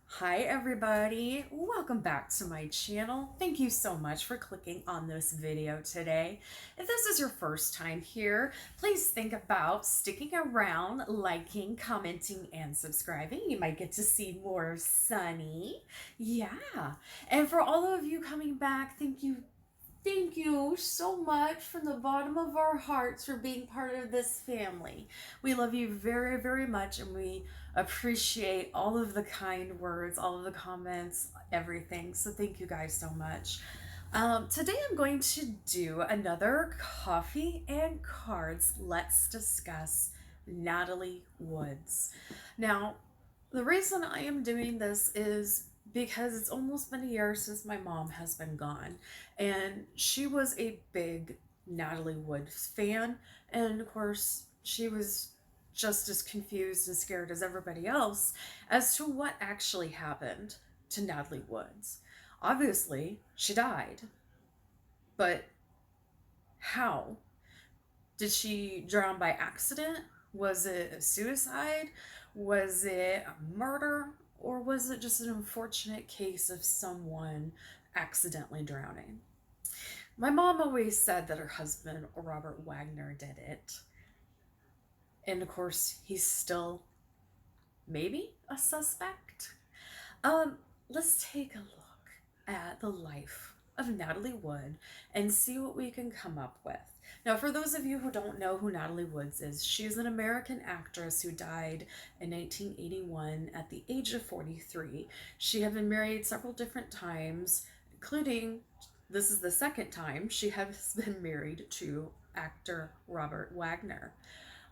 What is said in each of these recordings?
Hi everybody, welcome back to my channel. Thank you so much for clicking on this video today. If this is your first time here, please think about sticking around, liking, commenting, and subscribing. You might get to see more of Sunny. Yeah. And for all of you coming back, thank you. Thank you so much from the bottom of our hearts for being part of this family. We love you very, very much, and we appreciate all of the kind words, all of the comments, everything. So thank you guys so much. Today I'm going to do another coffee and cards. Let's discuss Natalie Woods. Now, the reason I am doing this is because it's almost been a year since my mom has been gone, and she was a big Natalie Wood fan, and of course, she was just as confused and scared as everybody else as to what actually happened to Natalie Woods. Obviously, she died, but how? Did she drown by accident? Was it a suicide? Was it a murder? Or was it just an unfortunate case of someone accidentally drowning? My mom always said that her husband, Robert Wagner, did it. And of course, he's still maybe a suspect. Let's take a look at the life of Natalie Wood and see what we can come up with. Now, for those of you who don't know who Natalie Woods is, she's an American actress who died in 1981 at the age of 43. She had been married several different times, including, this is the second time she has been married to actor Robert Wagner.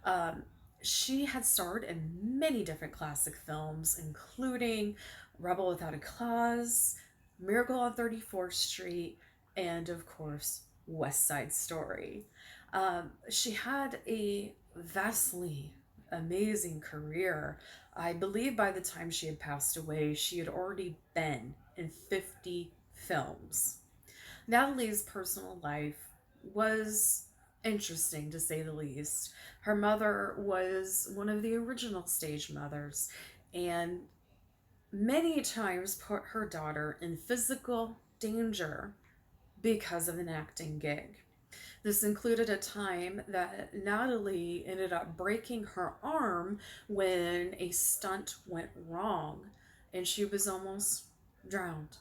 Um, she had starred in many different classic films, including Rebel Without a Cause, Miracle on 34th Street, and of course, West Side Story. She had a vastly amazing career. I believe by the time she had passed away, she had already been in 50 films. Natalie's personal life was interesting to say the least. Her mother was one of the original stage mothers and many times put her daughter in physical danger because of an acting gig. This included a time that Natalie ended up breaking her arm when a stunt went wrong and she was almost drowned.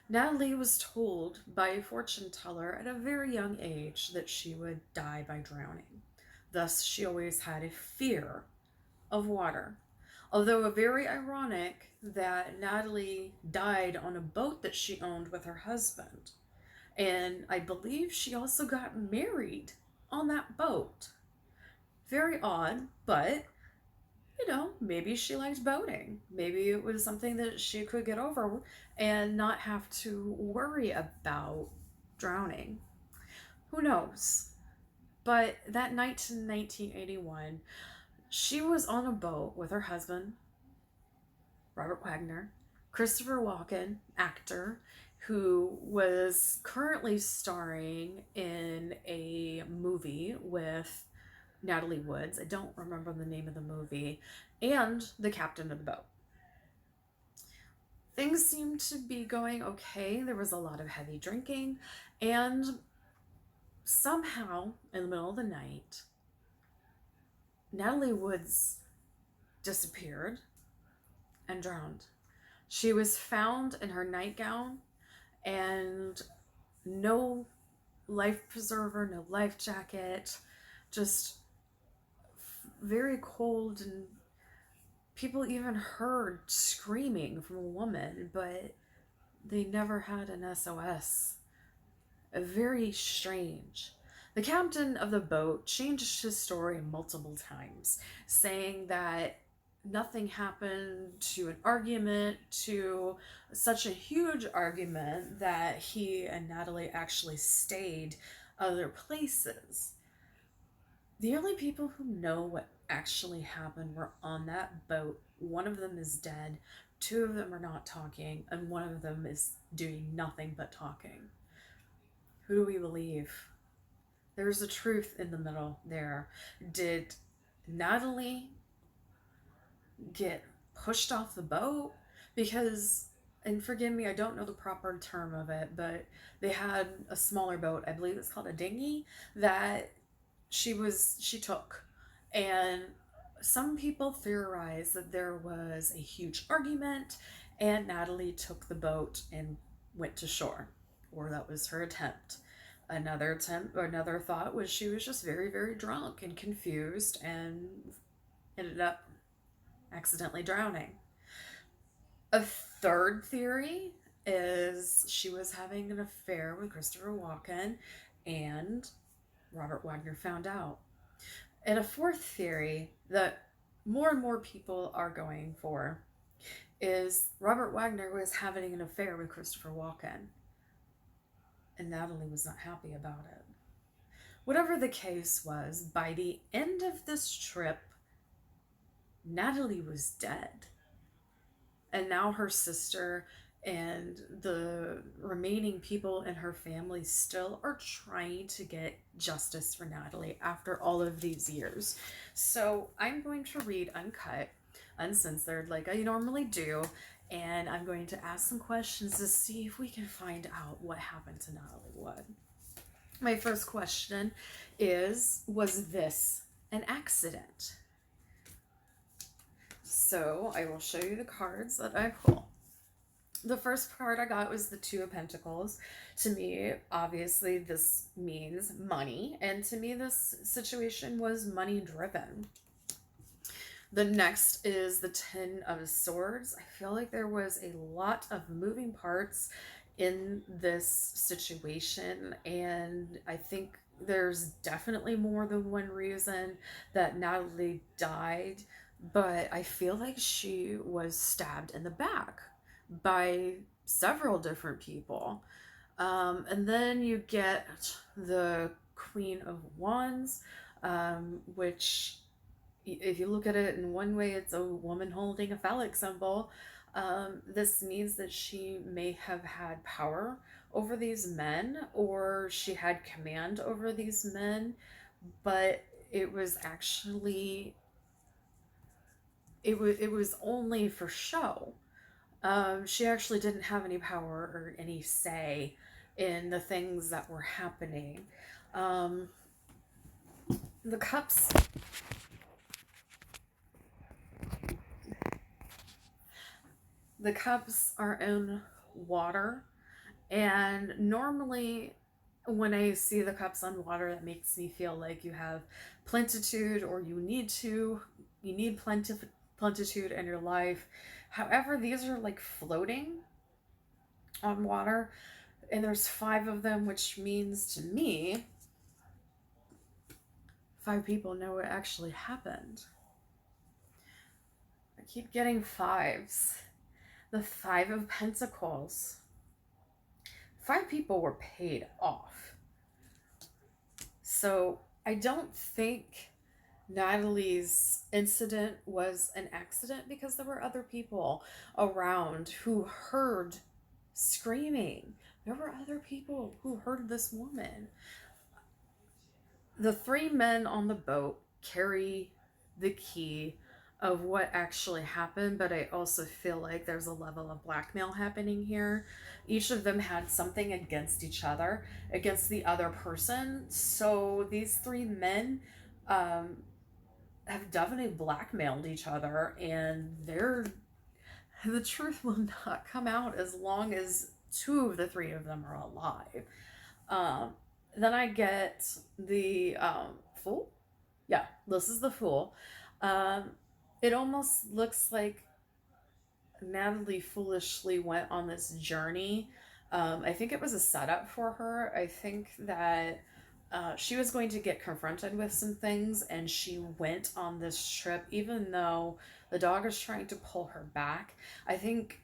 Natalie was told by a fortune teller at a very young age that she would die by drowning. Thus, she always had a fear of water. Although very ironic that Natalie died on a boat that she owned with her husband. And I believe she also got married on that boat. Very odd, but maybe she liked boating. Maybe it was something that she could get over and not have to worry about drowning. Who knows? But that night in 1981, she was on a boat with her husband, Robert Wagner, Christopher Walken, actor, who was currently starring in a movie with Natalie Woods. I don't remember the name of the movie, and the captain of the boat. Things seemed to be going okay. There was a lot of heavy drinking, and somehow, in the middle of the night, Natalie Woods disappeared and drowned. She was found in her nightgown, and no life preserver, no life jacket, just very cold, and people even heard screaming from a woman, but they never had an SOS. Very strange. The captain of the boat changed his story multiple times, saying that nothing happened to an argument, to such a huge argument that he and Natalie actually stayed other places. The only people who know what actually happened were on that boat. One of them is dead, two of them are not talking, and one of them is doing nothing but talking. Who do we believe? There's a truth in the middle there. Did Natalie get pushed off the boat? because, and forgive me, I don't know the proper term of it, but they had a smaller boat, I believe it's called a dinghy, that she took. And some people theorize that there was a huge argument and Natalie took the boat and went to shore, or that was her attempt. Another thought was she was just very, very drunk and confused and ended up accidentally drowning. A third theory is she was having an affair with Christopher Walken and Robert Wagner found out. And a fourth theory that more and more people are going for is Robert Wagner was having an affair with Christopher Walken, and Natalie was not happy about it. Whatever the case was, by the end of this trip, Natalie was dead. And now her sister and the remaining people in her family still are trying to get justice for Natalie after all of these years. So I'm going to read uncut, uncensored, like I normally do, and I'm going to ask some questions to see if we can find out what happened to Natalie Wood. My first question is, was this an accident? So I will show you the cards that I pull. The first card I got was the Two of Pentacles. To me, obviously, this means money. And to me, this situation was money driven. The next is the Ten of Swords. I feel like there was a lot of moving parts in this situation. And I think there's definitely more than one reason that Natalie died. But I feel like she was stabbed in the back by several different people. And then you get the Queen of Wands, which, if you look at it in one way, it's a woman holding a phallic symbol. This means that she may have had power over these men, or she had command over these men, but it was actually, it was only for show. She actually didn't have any power or any say in the things that were happening. The cups. The cups are in water, and normally when I see the cups on water, that makes me feel like you have plenitude, or you need plenitude in your life. However, these are like floating on water, and there's 5 of them, which means to me 5 people know what actually happened. I keep getting 5s. The 5 of Pentacles. 5 people were paid off. So I don't think Natalie's incident was an accident, because there were other people around who heard screaming. There were other people who heard this woman. The 3 men on the boat carry the key of what actually happened, but I also feel like there's a level of blackmail happening here. Each of them had something against each other, against the other person. So these 3 men have definitely blackmailed each other, and the truth will not come out as long as 2 of the 3 of them are alive. Then I get the Fool. Yeah, this is the Fool. It almost looks like Natalie foolishly went on this journey. I think it was a setup for her. I think that she was going to get confronted with some things, and she went on this trip, even though the dog is trying to pull her back. I think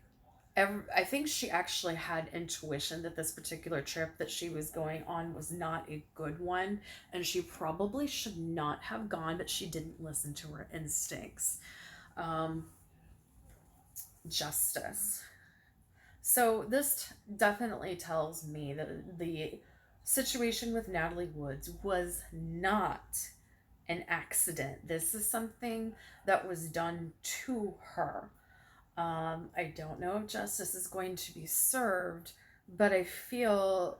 she actually had intuition that this particular trip that she was going on was not a good one, and she probably should not have gone, but she didn't listen to her instincts. Justice. So this definitely tells me that the situation with Natalie Woods was not an accident. This is something that was done to her. I don't know if justice is going to be served, but I feel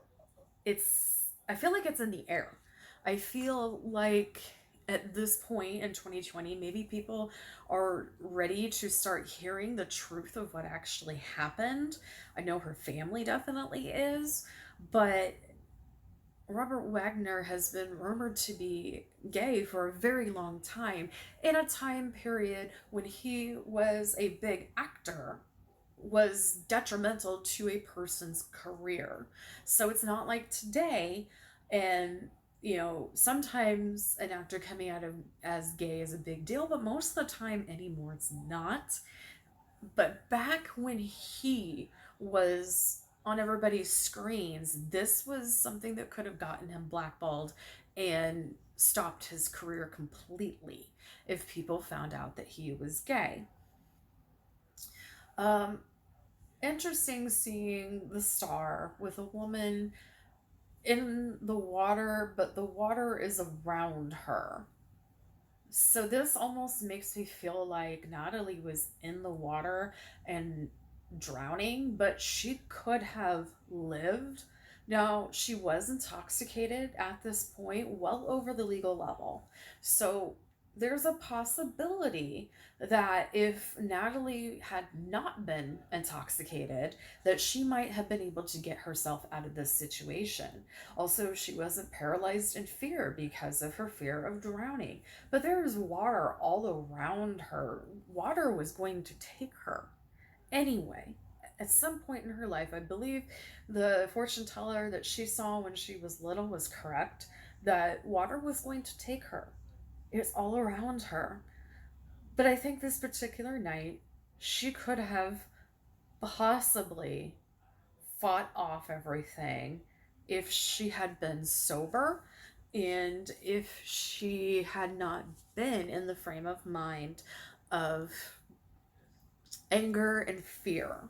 like it's in the air. I feel like at this point in 2020, maybe people are ready to start hearing the truth of what actually happened. I know her family definitely is, but Robert Wagner has been rumored to be gay for a very long time, in a time period when he was a big actor, was detrimental to a person's career. So it's not like today, and sometimes an actor coming out of as gay is a big deal, but most of the time anymore it's not. But back when he was on everybody's screens, this was something that could have gotten him blackballed and stopped his career completely if people found out that he was gay. Um, Interesting seeing the star with a woman in the water, but the water is around her. So this almost makes me feel like Natalie was in the water and drowning, but she could have lived. Now, she was intoxicated at this point, well over the legal level. So there's a possibility that if Natalie had not been intoxicated, that she might have been able to get herself out of this situation. Also, she wasn't paralyzed in fear because of her fear of drowning. But there was water all around her. Water was going to take her anyway. At some point in her life, I believe the fortune teller that she saw when she was little was correct, that water was going to take her. It's all around her. But I think this particular night, she could have possibly fought off everything if she had been sober and if she had not been in the frame of mind of anger and fear.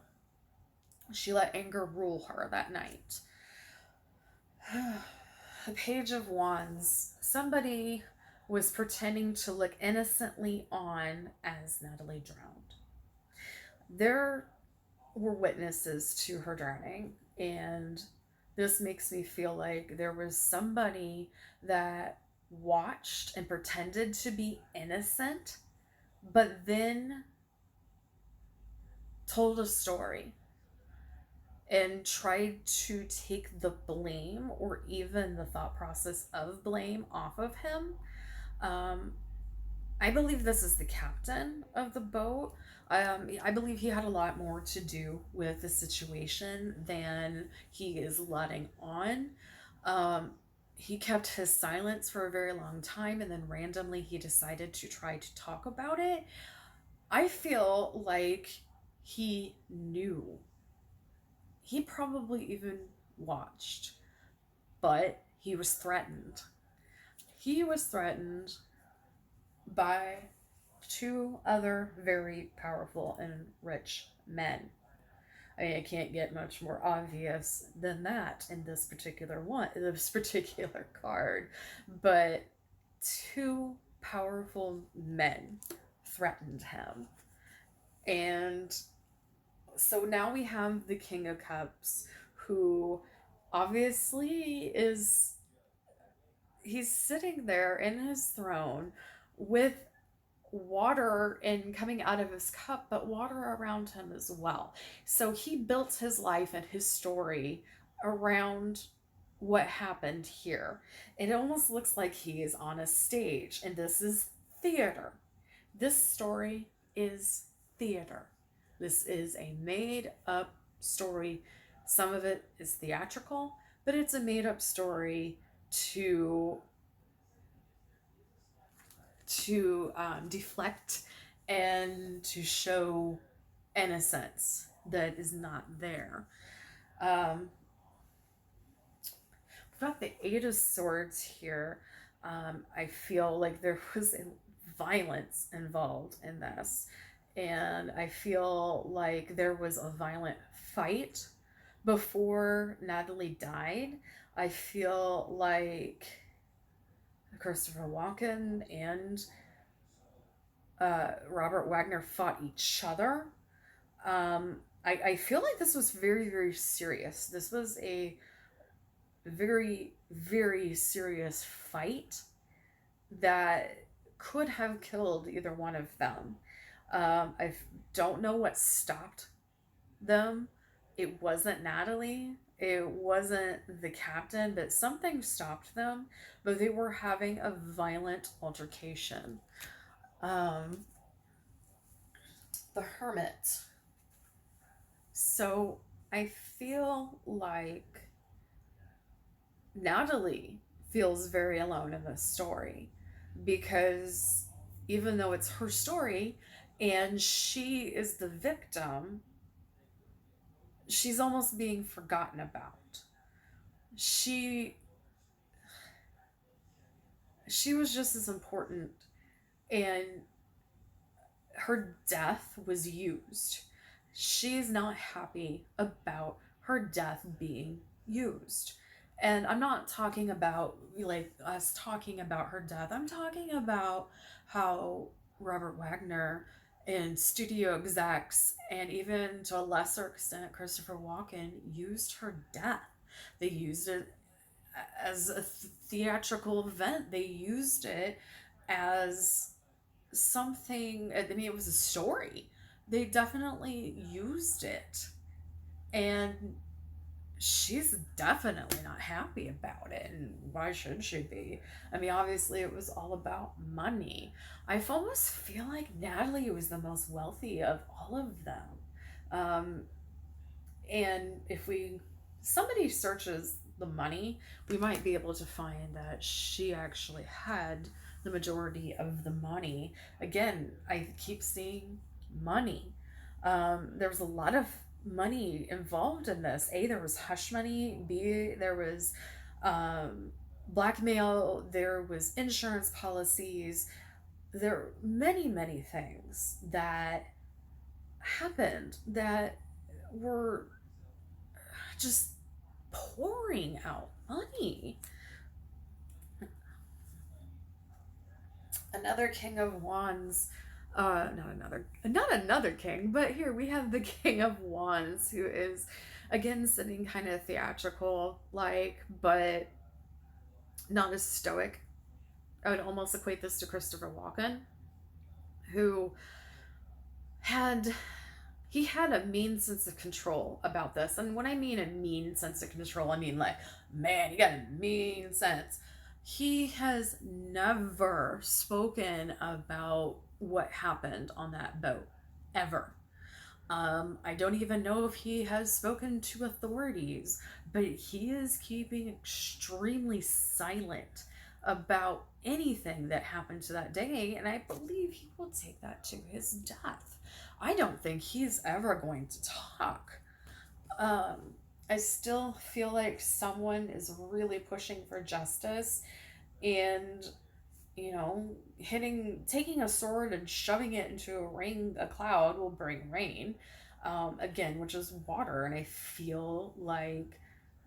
She let anger rule her that night. The Page of Wands. Somebody was pretending to look innocently on as Natalie drowned. There were witnesses to her drowning, and this makes me feel like there was somebody that watched and pretended to be innocent, but then told a story and tried to take the blame or even the thought process of blame off of him. Um, I believe this is the captain of the boat. I believe he had a lot more to do with the situation than he is letting on. Um, he kept his silence for a very long time, and then randomly he decided to try to talk about it. I feel like he knew. He probably even watched, but he was threatened. He was threatened by two other very powerful and rich men. I mean, it can't get much more obvious than that in this particular card. But two powerful men threatened him. And so now we have the King of Cups, who obviously he's sitting there in his throne with water and coming out of his cup, but water around him as well. So he built his life and his story around what happened here. It almost looks like he is on a stage, and this is theater. This story is theater. This is a made up story. Some of it is theatrical, but it's a made up story to deflect and to show innocence that is not there. Um, we've got the Eight of Swords here. I feel like there was violence involved in this, and I feel like there was a violent fight before Natalie died. I feel like Christopher Walken and Robert Wagner fought each other. I feel like this was very, very serious. This was a very, very serious fight that could have killed either one of them. I don't know what stopped them. It wasn't Natalie. It wasn't the captain, but something stopped them. But they were having a violent altercation. Um, the hermit. So I feel like Natalie feels very alone in this story because even though it's her story and she is the victim, she's almost being forgotten about. She she was just as important, and her death was used. She's not happy about her death being used. And I'm not talking about like us talking about her death. I'm talking about how Robert Wagner and studio execs, and even to a lesser extent Christopher Walken, used her death. They used it as a theatrical event. They used it as something. I mean, it was a story. They definitely used it, and she's definitely not happy about it. And why should she be? I mean, obviously, it was all about money. I almost feel like Natalie was the most wealthy of all of them. Um, and if we somebody searches the money, we might be able to find that she actually had the majority of the money. Again, I keep seeing money. There was a lot of money involved in this. A, there was hush money. B, there was um, blackmail. There was insurance policies. There are many, many things that happened that were just pouring out money. Another King of Wands, not another king, but here we have the King of Wands, who is again sitting kind of theatrical, like, but not as stoic. I would almost equate this to Christopher Walken, who had he had a mean sense of control about this. And when I mean a mean sense of control, I mean like, man, he got a mean sense. He has never spoken about what happened on that boat, ever. I don't even know if he has spoken to authorities, but he is keeping extremely silent about anything that happened to that day, and I believe he will take that to his death. I don't think he's ever going to talk. Um, I still feel like someone is really pushing for justice, and taking a sword and shoving it into a cloud will bring rain, again, which is water. And I feel like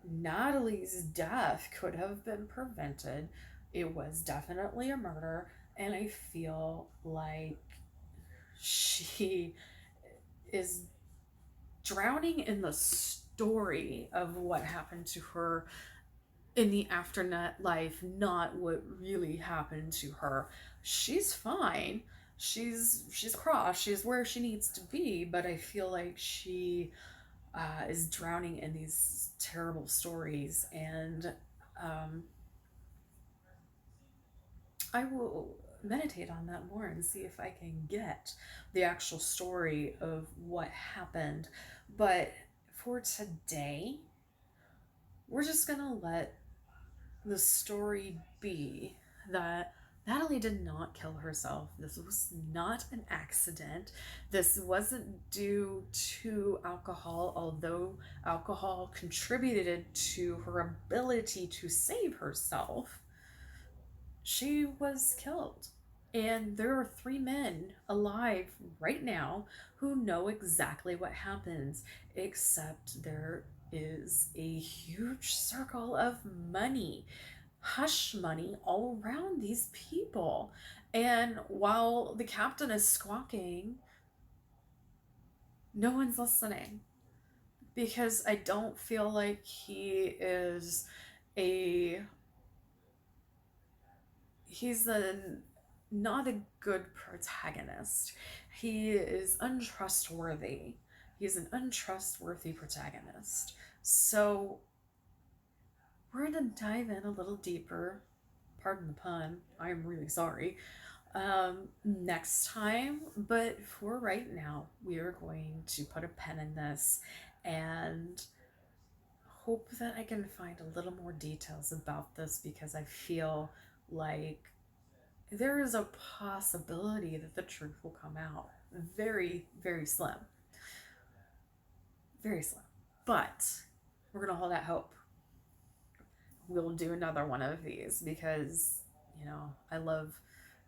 Natalie's death could have been prevented. It was definitely a murder, and I feel like she is drowning in the story of what happened to her in the afternet life, not what really happened to her. She's fine. She's crossed. She's where she needs to be, but I feel like she is drowning in these terrible stories, and I will meditate on that more and see if I can get the actual story of what happened. But for today, we're just gonna let the story be that Natalie did not kill herself. This was not an accident. This wasn't due to alcohol, although alcohol contributed to her ability to save herself. She was killed. And there are 3 men alive right now who know exactly what happens, except there is a huge circle of money, hush money, all around these people. And while the captain is squawking, no one's listening because I don't feel like he is a he's a not a good protagonist. He is untrustworthy. He's an untrustworthy protagonist. So we're gonna dive in a little deeper. Pardon the pun. I'm really sorry. Next time, but for right now, we are going to put a pen in this and hope that I can find a little more details about this because I feel like there is a possibility that the truth will come out. Very, very slim. Very slim. But we're going to hold that hope. We'll do another one of these because, I love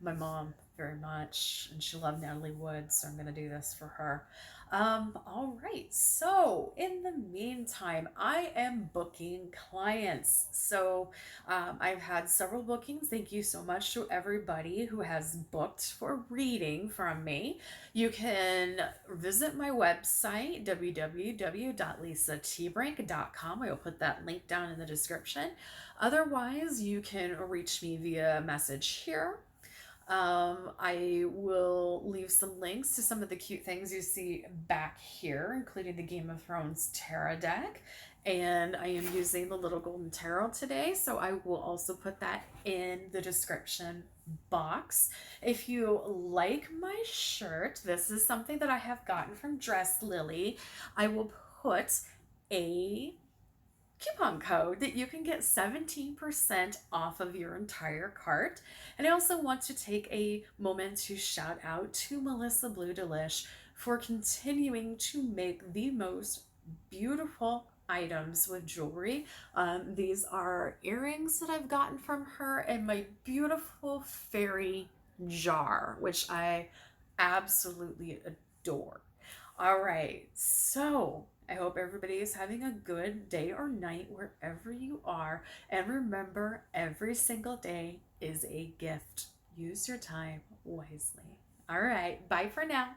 my mom very much and she loved Natalie Wood, so I'm going to do this for her. All right, so in the meantime, I am booking clients. So I've had several bookings. Thank you so much to everybody who has booked for reading from me. You can visit my website, www.lisatbrink.com. I will put that link down in the description. Otherwise, you can reach me via message here. I will leave some links to some of the cute things you see back here, including the Game of Thrones Tarot deck. And I am using the Little Golden Tarot today, so I will also put that in the description box. If you like my shirt, this is something that I have gotten from Dress Lily. I will put a coupon code that you can get 17% off of your entire cart. And I also want to take a moment to shout out to Melissa Blue Delish for continuing to make the most beautiful items with jewelry. These are earrings that I've gotten from her and my beautiful fairy jar, which I absolutely adore. All right, so I hope everybody is having a good day or night wherever you are. And remember, every single day is a gift. Use your time wisely. All right, bye for now.